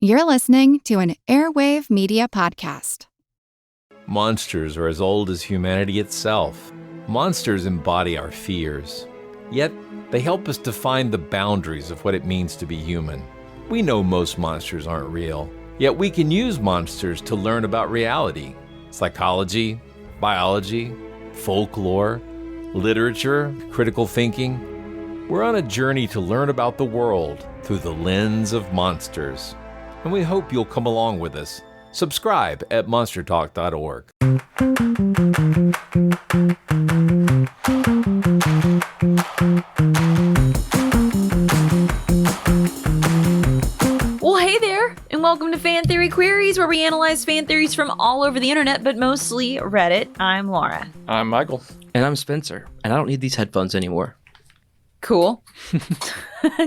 You're listening to an Airwave Media Podcast. Monsters are as old as humanity itself. Monsters embody our fears. Yet, they help us define the boundaries of what it means to be human. We know most monsters aren't real, yet we can use monsters to learn about reality. Psychology, biology, folklore, literature, critical thinking. We're on a journey to learn about the world through the lens of monsters. And we hope you'll come along with us. Subscribe at monstertalk.org. Well, hey there, and welcome to Fan Theory Queries, where we analyze fan theories from all over the internet, but mostly Reddit. I'm Laura. I'm Michael. And I'm Spencer, and I don't need these headphones anymore. Cool.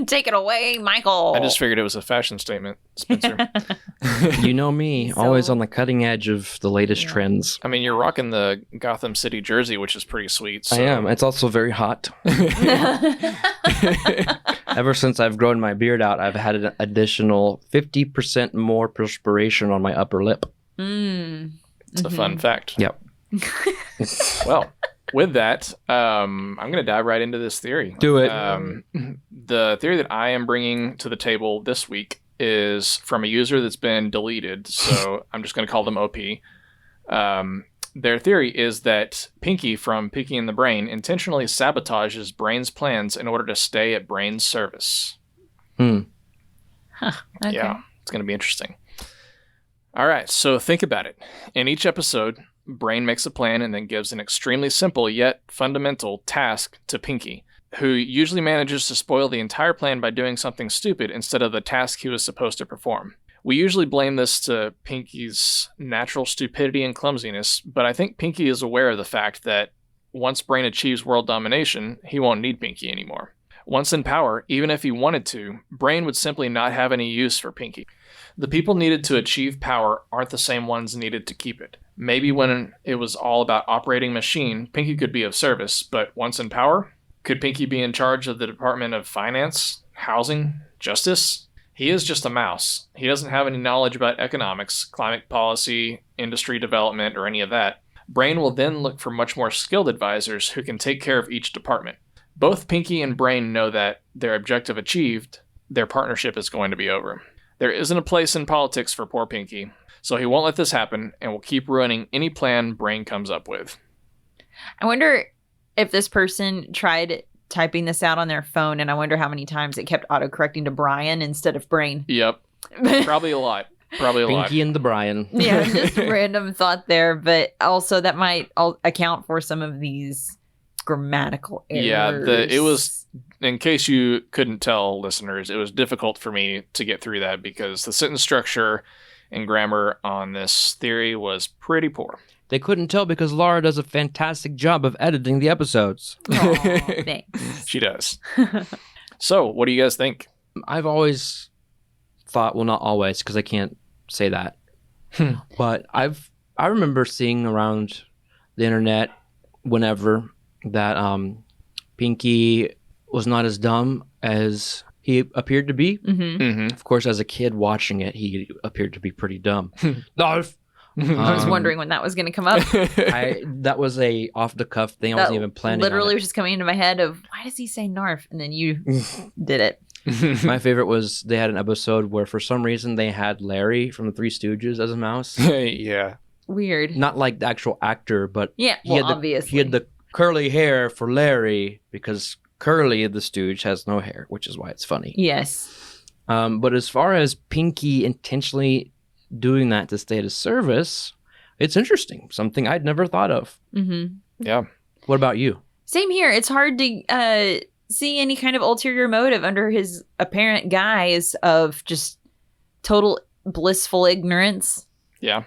Take it away, Michael. I just figured it was a fashion statement, Spencer. You know me, always on the cutting edge of the latest trends. I mean, you're rocking the Gotham City jersey, which is pretty sweet. So. I am. It's also very hot. Ever since I've grown my beard out, I've had an additional 50% more perspiration on my upper lip. It's a fun fact. Yep. Well, with that, I'm going to dive right into this theory. Do it. The theory that I am bringing to the table this week is from a user that's been deleted, so I'm just going to call them OP. Their theory is that Pinky from Pinky and the Brain intentionally sabotages Brain's plans in order to stay at Brain's service. Okay. Yeah, it's going to be interesting. All right, so think about it. In each episode, Brain makes a plan and then gives an extremely simple yet fundamental task to Pinky, who usually manages to spoil the entire plan by doing something stupid instead of the task he was supposed to perform. We usually blame this to Pinky's natural stupidity and clumsiness, but I think Pinky is aware of the fact that once Brain achieves world domination, he won't need Pinky anymore. Once in power, even if he wanted to, Brain would simply not have any use for Pinky. The people needed to achieve power aren't the same ones needed to keep it. Maybe when it was all about operating machine, Pinky could be of service, but once in power, could Pinky be in charge of the Department of Finance, Housing, Justice? He is just a mouse. He doesn't have any knowledge about economics, climate policy, industry development, or any of that. Brain will then look for much more skilled advisors who can take care of each department. Both Pinky and Brain know that their objective achieved, their partnership is going to be over. There isn't a place in politics for poor Pinky, so he won't let this happen and will keep ruining any plan Brain comes up with. I wonder if this person tried typing this out on their phone, and I wonder how many times it kept autocorrecting to Brian instead of Brain. Yep. Probably a lot. Pinky and the Brian. Yeah, just random thought there, but also that might account for some of these grammatical errors. Yeah, it was, in case you couldn't tell, listeners, it was difficult for me to get through that because the sentence structure and grammar on this theory was pretty poor. They couldn't tell because Laura does a fantastic job of editing the episodes. Aw, thanks. She does. So, what do you guys think? I've always thought, well, not always, because I can't say that. But I remember seeing around the internet whenever that Pinky was not as dumb as he appered to be. Of course, as a kid watching it, he appeared to be pretty dumb. Narf! I was wondering when that was going to come up. That was a off-the-cuff thing. I wasn't even planning literally on it. was just coming into my head of, why does he say Narf? And then you did it. My favorite was they had an episode where for some reason they had Larry from the Three Stooges as a mouse. Yeah. Weird. Not like the actual actor, but Yeah, he obviously. had the curly hair for Larry because Curly the Stooge has no hair, which is why it's funny. Yes. But as far as Pinky intentionally doing that to stay at his service, it's interesting. Something I'd never thought of. Yeah. What about you? Same here. It's hard to see any kind of ulterior motive under his apparent guise of just total blissful ignorance. Yeah.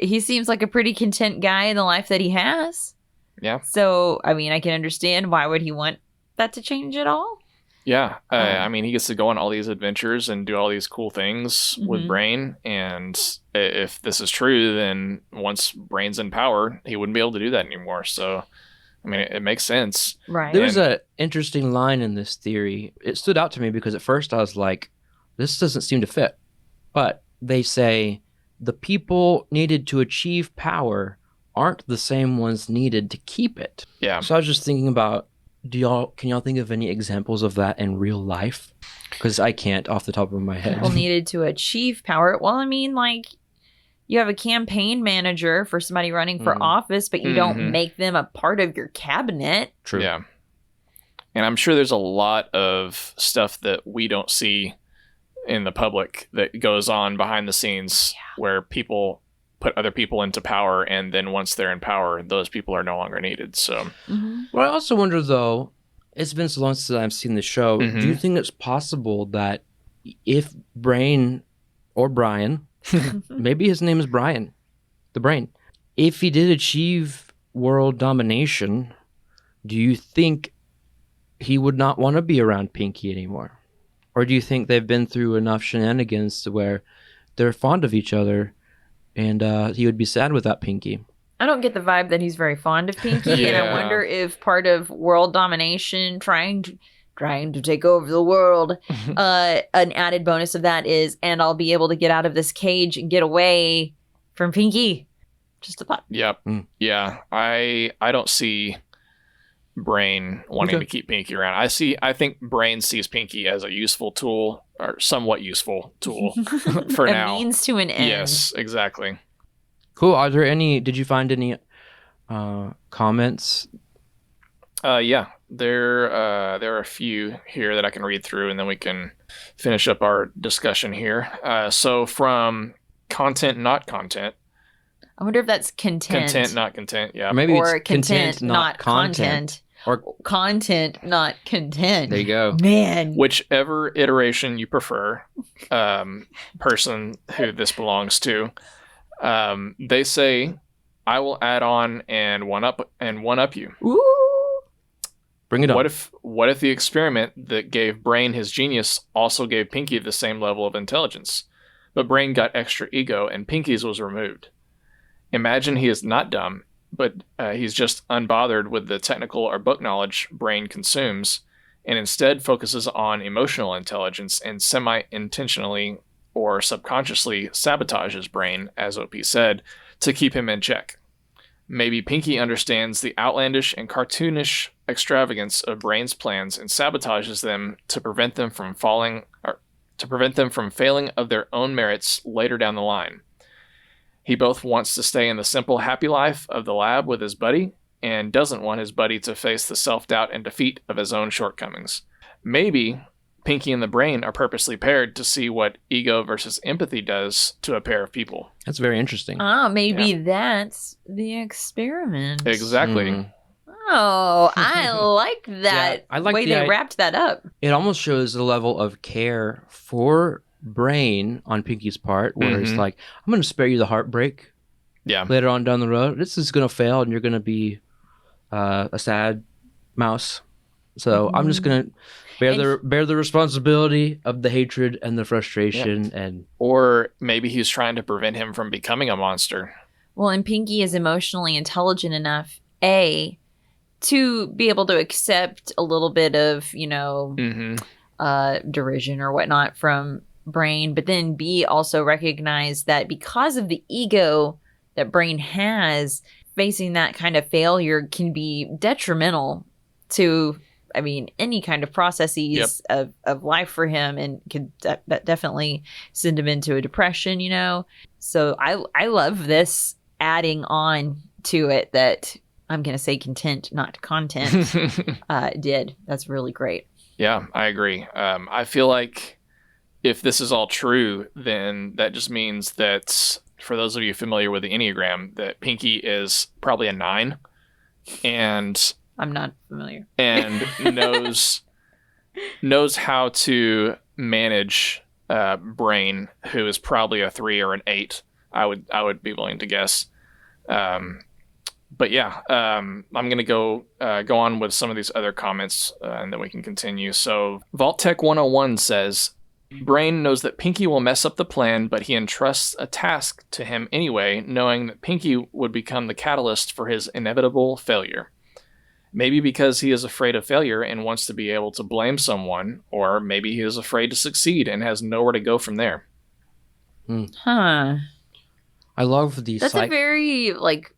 He seems like a pretty content guy in the life that he has. Yeah. So, I mean, I can understand why would he want that to change at all? Yeah. I mean, he gets to go on all these adventures and do all these cool things with Brain. And if this is true, then once Brain's in power, he wouldn't be able to do that anymore. So, I mean, it makes sense. Right. There's an interesting line in this theory. It stood out to me because at first I was like, this doesn't seem to fit. But they say the people needed to achieve power aren't the same ones needed to keep it. Yeah. So I was just thinking about, can y'all think of any examples of that in real life? Because I can't off the top of my head. People needed to achieve power. Well, I mean, like, you have a campaign manager for somebody running for office, but you don't make them a part of your cabinet. True. Yeah. And I'm sure there's a lot of stuff that we don't see in the public that goes on behind the scenes where people put other people into power, and then once they're in power, those people are no longer needed. So, Well, I also wonder, though, it's been so long since I've seen the show. Do you think it's possible that if Brain or Brian, maybe his name is Brian, the Brain, if he did achieve world domination, do you think he would not want to be around Pinky anymore? Or do you think they've been through enough shenanigans to where they're fond of each other and he would be sad without Pinky? I don't get the vibe that he's very fond of Pinky, and I wonder if part of world domination, trying to take over the world, an added bonus of that is, and I'll be able to get out of this cage and get away from Pinky. Just a thought. Yep. Yeah. I don't see Brain wanting to keep Pinky around. I think Brain sees Pinky as a useful tool, or somewhat useful tool for now. A means to an end. Yes, exactly. Cool. Did you find any comments? Yeah, there are a few here that I can read through, and then we can finish up our discussion here. So from content, not content. I wonder if that's content. Content, not content. Yeah. Or maybe or it's content, not content. Or content, not content. there you go. Man. Whichever iteration you prefer, person who this belongs to, they say, "I will add on and one up you." Ooh. Bring it on. What if the experiment that gave Brain his genius also gave Pinky the same level of intelligence, but Brain got extra ego and Pinky's was removed? Imagine he is not dumb, but he's just unbothered with the technical or book knowledge Brain consumes, and instead focuses on emotional intelligence and semi-intentionally or subconsciously sabotages Brain, as OP said, to keep him in check. Maybe Pinky understands the outlandish and cartoonish extravagance of Brain's plans and sabotages them to prevent them from failing of their own merits later down the line. He both wants to stay in the simple, happy life of the lab with his buddy and doesn't want his buddy to face the self-doubt and defeat of his own shortcomings. Maybe Pinky and the Brain are purposely paired to see what ego versus empathy does to a pair of people. That's very interesting. Maybe that's the experiment. Exactly. Oh, I like that. I like way they wrapped that up. It almost shows a level of care for Brain on Pinky's part, where it's like, I'm going to spare you the heartbreak. Yeah. Later on down the road, this is going to fail, and you're going to be a sad mouse. So I'm just going to bear the responsibility of the hatred and the frustration, or maybe he's trying to prevent him from becoming a monster. Well, and Pinky is emotionally intelligent enough, to be able to accept a little bit of, derision or whatnot from Brain, but then B, also recognize that because of the ego that Brain has, facing that kind of failure can be detrimental to, any kind of processes of life for him, and could definitely send him into a depression, So I love this adding on to it that I'm going to say content, not content, did. That's really great. Yeah, I agree. I feel like if this is all true, then that just means that, for those of you familiar with the Enneagram, that Pinky is probably a 9, and I'm not familiar, and knows how to manage Brain, who is probably a 3 or an 8. I would be willing to guess. But yeah, I'm going to go on with some of these other comments, and then we can continue. So VaultTech 101 says, Brain knows that Pinky will mess up the plan, but he entrusts a task to him anyway, knowing that Pinky would become the catalyst for his inevitable failure. Maybe because he is afraid of failure and wants to be able to blame someone, or maybe he is afraid to succeed and has nowhere to go from there. Huh. I love the That's a very, like,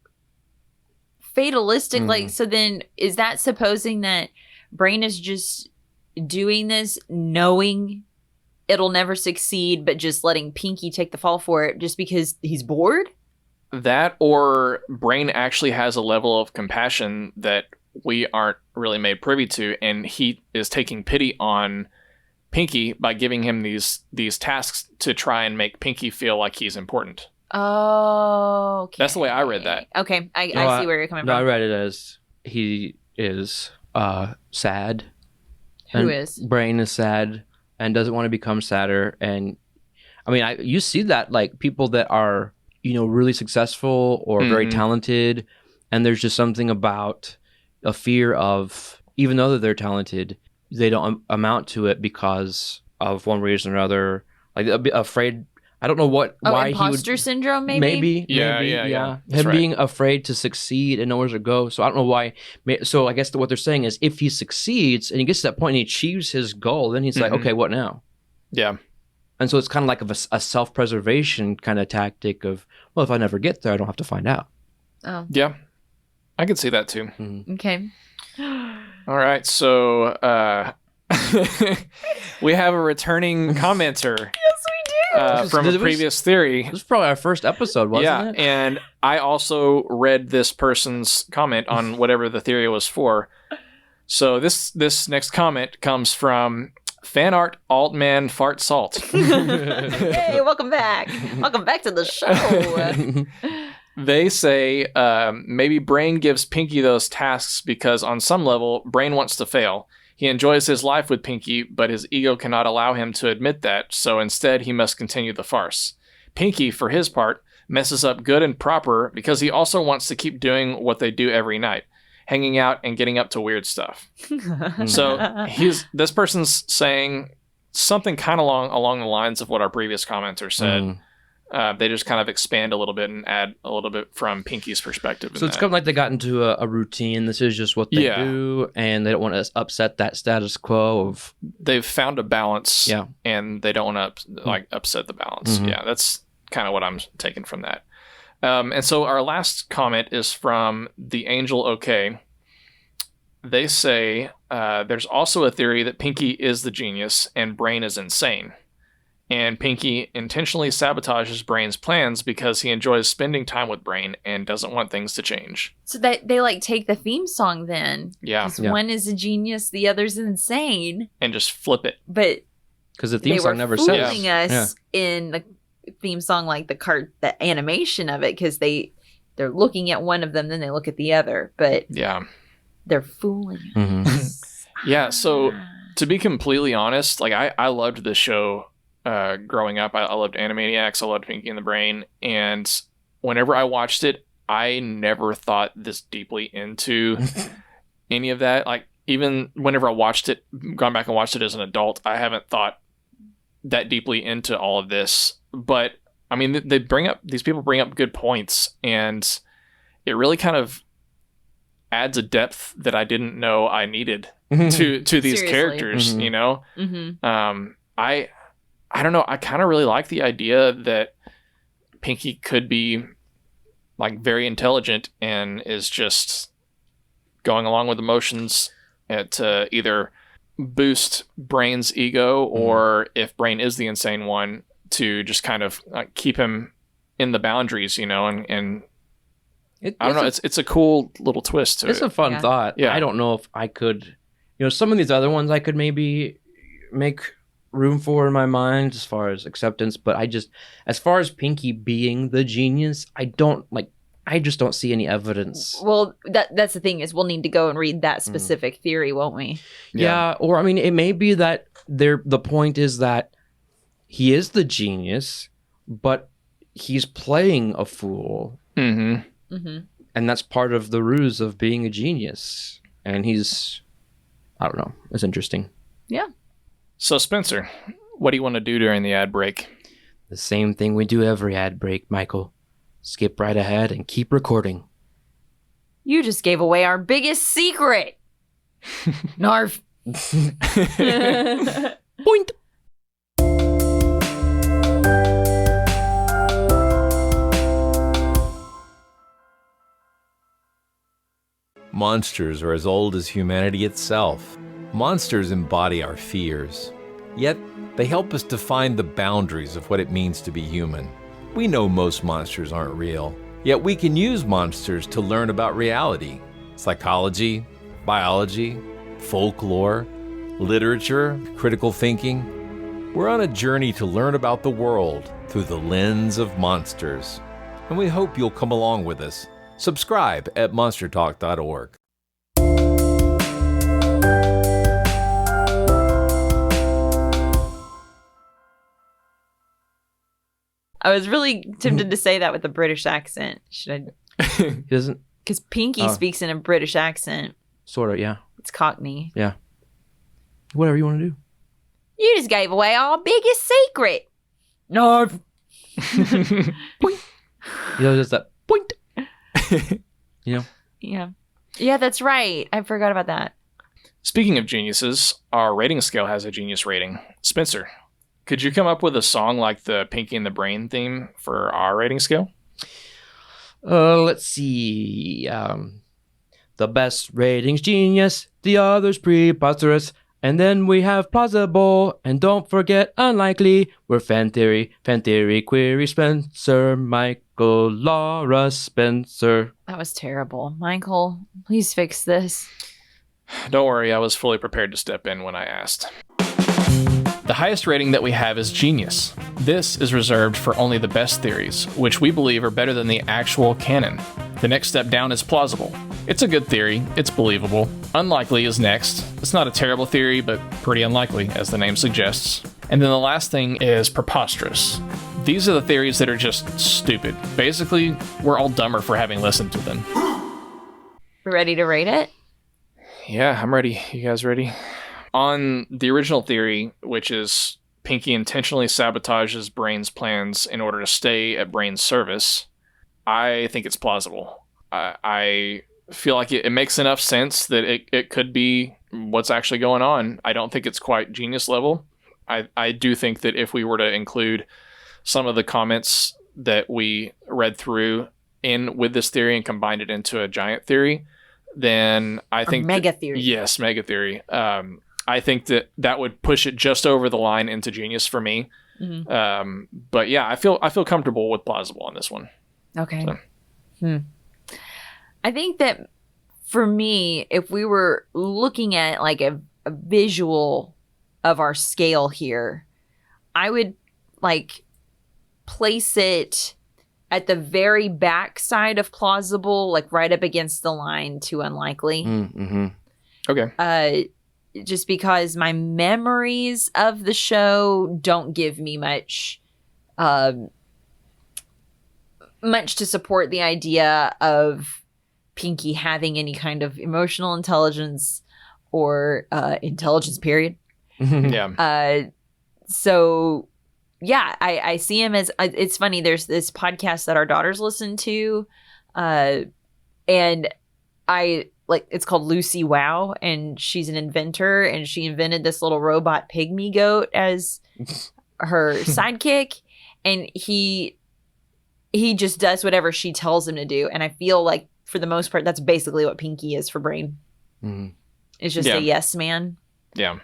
fatalistic, like, so then is that supposing that Brain is just doing this knowing it'll never succeed, but just letting Pinky take the fall for it just because he's bored? That, or Brain actually has a level of compassion that we aren't really made privy to, and he is taking pity on Pinky by giving him these tasks to try and make Pinky feel like he's important. Oh, okay. That's the way I read that. Okay, I see where you're coming No, I from. read it as he is sad. Who and is? Brain is sad and doesn't want to become sadder. And I mean, you see that, like, people that are, really successful or very talented, and there's just something about a fear of, even though they're talented, they don't amount to it because of one reason or another. Like, afraid. I don't know why imposter syndrome, maybe? Yeah. Him That's right. being afraid to succeed and nowhere to go. So I don't know why. So I guess what they're saying is, if he succeeds and he gets to that point and he achieves his goal, then he's like, okay, what now? Yeah. And so it's kind of like a self-preservation kind of tactic of, well, if I never get there, I don't have to find out. Oh. Yeah. I could see that too. Okay. All right. So we have a returning commenter. From a previous theory. This was probably our first episode, wasn't it? Yeah, and I also read this person's comment on whatever the theory was for. So this next comment comes from Fan Art Altman Fart Salt. Hey, welcome back. Welcome back to the show. They say maybe Brain gives Pinky those tasks because on some level, Brain wants to fail. He enjoys his life with Pinky, but his ego cannot allow him to admit that, so instead he must continue the farce. Pinky, for his part, messes up good and proper because he also wants to keep doing what they do every night, hanging out and getting up to weird stuff. So this person's saying something kind of along the lines of what our previous commenter said. They just kind of expand a little bit and add a little bit from Pinky's perspective. So it's kind of like they got into a routine. This is just what they do, and they don't want to upset that status quo of. They've found a balance, and they don't want to upset the balance. Yeah, that's kind of what I'm taking from that. And so our last comment is from the Angel OK. They say there's also a theory that Pinky is the genius and Brain is insane. And Pinky intentionally sabotages Brain's plans because he enjoys spending time with Brain and doesn't want things to change. So that they like take the theme song then. Yeah. One is a genius, the other's insane. And just flip it. But because the theme song never says. They were fooling us in the theme song, like the animation of it, because they're looking at one of them, then they look at the other. But they're fooling us. Yeah. So to be completely honest, like I loved this show. Growing up, I loved Animaniacs, I loved Pinky and the Brain, and whenever I watched it, I never thought this deeply into any of that. Like, even whenever I watched it, gone back and watched it as an adult, I haven't thought that deeply into all of this. But, I mean, these people bring up good points, and it really kind of adds a depth that I didn't know I needed to these characters, you know? I don't know. I kind of really like the idea that Pinky could be like very intelligent and is just going along with emotions to either boost Brain's ego or if Brain is the insane one to just kind of keep him in the boundaries, you know, and I don't know. It's a cool little twist to it. It's a fun thought. Yeah. I don't know if I could, some of these other ones I could maybe make room for in my mind as far as acceptance, but as far as Pinky being the genius, I just don't see any evidence. Well, that's the thing is we'll need to go and read that specific theory, won't we? Yeah, or I mean, it may be that the point is that he is the genius, but he's playing a fool. And that's part of the ruse of being a genius. And I don't know, it's interesting. Yeah. So, Spencer, what do you want to do during the ad break? The same thing we do every ad break, Michael. Skip right ahead and keep recording. You just gave away our biggest secret. Narf. Point. Monsters are as old as humanity itself. Monsters embody our fears. Yet, they help us define the boundaries of what it means to be human. We know most monsters aren't real, yet we can use monsters to learn about reality. Psychology, biology, folklore, literature, critical thinking. We're on a journey to learn about the world through the lens of monsters. And we hope you'll come along with us. Subscribe at monstertalk.org. I was really tempted to say that with a British accent. Should I? He doesn't. Because Pinky speaks in a British accent. Sort of, yeah. It's Cockney. Yeah. Whatever you want to do. You just gave away our biggest secret. No. Just that point. Yeah. Yeah, that's right. I forgot about that. Speaking of geniuses, our rating scale has a genius rating. Spencer, could you come up with a song like the Pinky and the Brain theme for our rating scale? Let's see. The best ratings genius, the others preposterous, and then we have plausible, and don't forget unlikely. We're fan theory, query Spencer, Michael, Laura, Spencer. That was terrible. Michael, please fix this. Don't worry, I was fully prepared to step in when I asked. The highest rating that we have is genius. This is reserved for only the best theories, which we believe are better than the actual canon. The next step down is plausible. It's a good theory, it's believable. Unlikely is next. It's not a terrible theory, but pretty unlikely, as the name suggests. And then the last thing is preposterous. These are the theories that are just stupid. Basically, we're all dumber for having listened to them. We ready to rate it? Yeah, I'm ready. You guys ready? On the original theory, which is Pinky intentionally sabotages Brain's plans in order to stay at Brain's service, I think it's plausible. I feel like it makes enough sense that it could be what's actually going on. I don't think it's quite genius level. I do think that if we were to include some of the comments that we read through in with this theory and combined it into a giant theory, then I think mega theory. Yes, mega theory. I think that would push it just over the line into genius for me. Mm-hmm. But yeah, I feel comfortable with plausible on this one. Okay. So. I think that for me, if we were looking at like a visual of our scale here, I would like place it at the very back side of plausible, like right up against the line to unlikely. Mm-hmm. Okay. Just because my memories of the show don't give me much to support the idea of Pinky having any kind of emotional intelligence or intelligence, period. Yeah. So yeah, I see him as, it's funny, there's this podcast that our daughters listen to, and it's called Lucy Wow, and she's an inventor, and she invented this little robot pygmy goat as her sidekick, and he just does whatever she tells him to do, and I feel like for the most part that's basically what Pinky is for Brain. Mm-hmm. It's just a yes man. Yeah.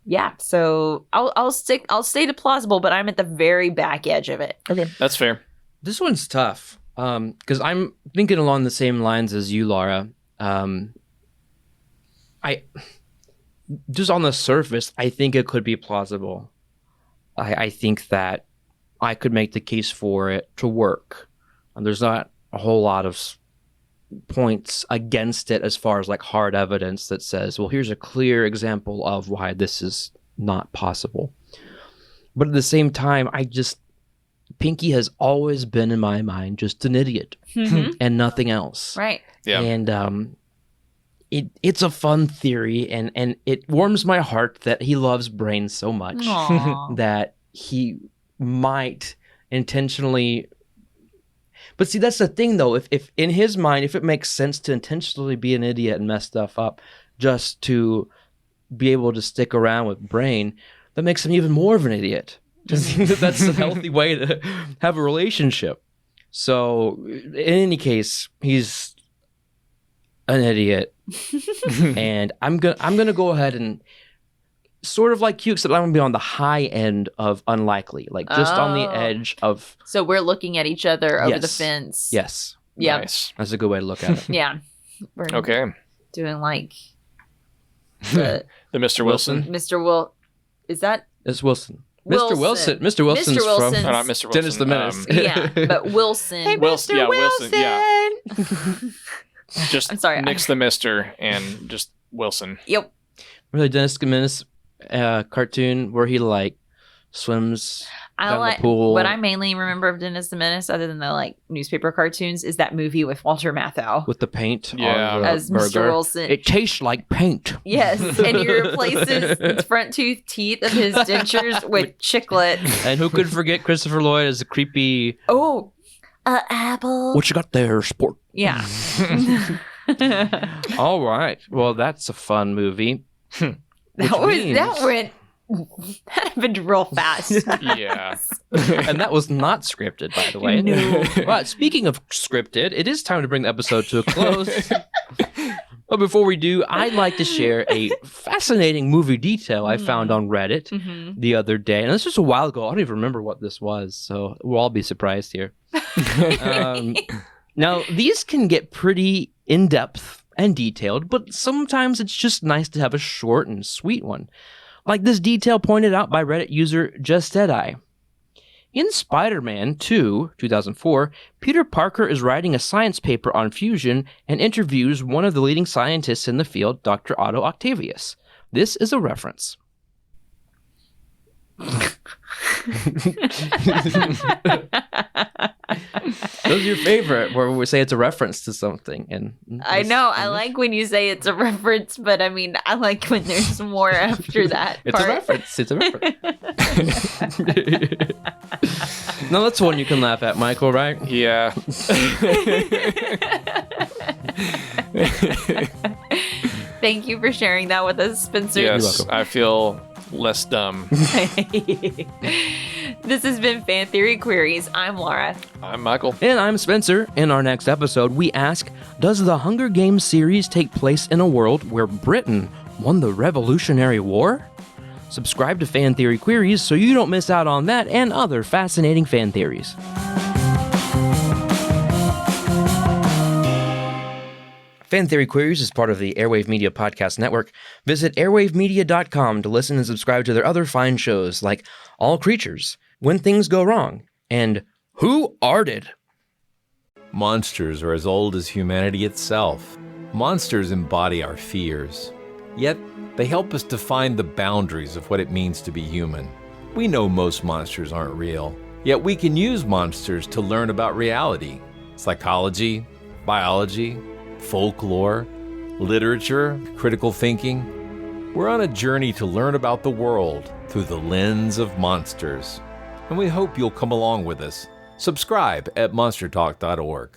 Yeah, so I'll stay to plausible, but I'm at the very back edge of it. Okay, that's fair. This one's tough because I'm thinking along the same lines as you, Laura. I just on the surface, I think it could be plausible. I think that I could make the case for it to work. There's not a whole lot of points against it as far as like hard evidence that says, well, here's a clear example of why this is not possible. But at the same time, Pinky has always been in my mind just an idiot and nothing else. Right. Yeah. And it's a fun theory, and it warms my heart that he loves Brain so much that he might intentionally. But see, that's the thing, though. If in his mind, if it makes sense to intentionally be an idiot and mess stuff up just to be able to stick around with Brain, that makes him even more of an idiot. That's a healthy way to have a relationship. So, in any case, he's an idiot. And I'm gonna go ahead and sort of like you, except I'm gonna be on the high end of unlikely, like just on the edge of. So we're looking at each other over the Yes. fence. Yes, Yeah. Nice. that's a good way to look at it. Yeah. We're Okay. doing like the The Mr. Wilson. Mr. Will. Is that It's Wilson. Wilson. Mr. Wilson. Mr. Wilson's Mr. Wilson's- from No, not Mr. Wilson. Dennis the Menace. yeah, but Wilson. Hey, Wilson, Mr. yeah, Wilson, yeah. Wilson. Just I'm sorry. nix the Mr. and just Wilson. Yep. Really, Dennis the Menace cartoon where he like swims I down the like pool. what I mainly remember of Dennis the Menace, other than the like newspaper cartoons, is that movie with Walter Matthau with the paint Yeah. on the as burger. Mr. Wilson. It tastes like paint. Yes, and he replaces the front teeth of his dentures with chiclet. And who could forget Christopher Lloyd as a creepy, Oh, apple. what you got there, sport? Yeah. All right. Well, that's a fun movie. that means- that happened real fast. Yeah. And that was not scripted, by the way. No. But speaking of scripted, it is time to bring the episode to a close. But before we do, I'd like to share a fascinating movie detail I found on Reddit Mhm. the other day. And this was a while ago. I don't even remember what this was, so we'll all be surprised here. Now, these can get pretty in-depth and detailed, but sometimes it's just nice to have a short and sweet one. Like this detail pointed out by Reddit user Just Said I. In Spider-Man 2, 2004, Peter Parker is writing a science paper on fusion and interviews one of the leading scientists in the field, Dr. Otto Octavius. This is a reference. Those are your favorite, where we say it's a reference to something. And I know. I like when you say it's a reference, but I mean, I like when there's more after that. It's a part. reference. It's a reference. No, that's one you can laugh at, Michael, right? Yeah. Thank you for sharing that with us, Spencer. Yes. welcome. I feel less dumb. This has been Fan Theory Queries. I'm Laura. I'm Michael. And I'm Spencer. In our next episode, we ask, does the Hunger Games series take place in a world where Britain won the Revolutionary War? Subscribe to Fan Theory Queries so you don't miss out on that and other fascinating fan theories. Fan Theory Queries is part of the Airwave Media Podcast Network. Visit airwavemedia.com to listen and subscribe to their other fine shows like All Creatures, When Things Go Wrong, and Who Arted? Monsters are as old as humanity itself. Monsters embody our fears. Yet, they help us define the boundaries of what it means to be human. We know most monsters aren't real, yet we can use monsters to learn about reality, psychology, biology, folklore, literature, critical thinking. We're on a journey to learn about the world through the lens of monsters. And we hope you'll come along with us. Subscribe at monstertalk.org.